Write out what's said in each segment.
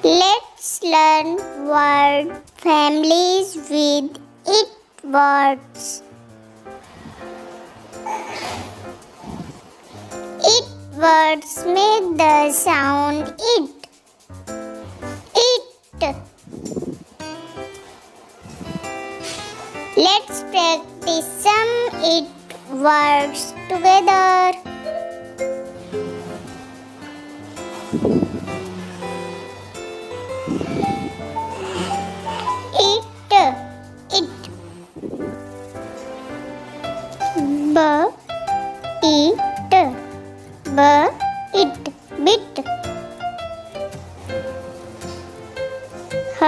Let's learn word families with it words. It words make the sound it. It. Let's practice some it words together. It. B it. B it. Bit. H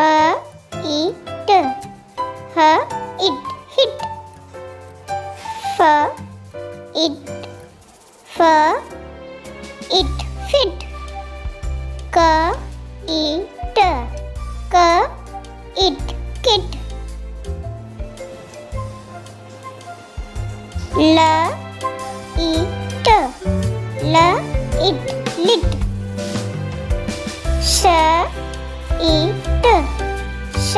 it. H it. Hit. F it. F it. Fit. K it. K it. Kit. L it. L it. Lit. Sh it. Sh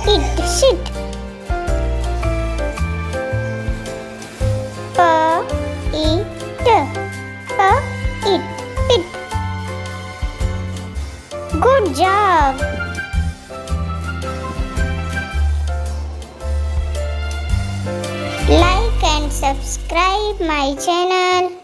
it. Shit. P it. P it. Pit. Good job! Like and subscribe my channel.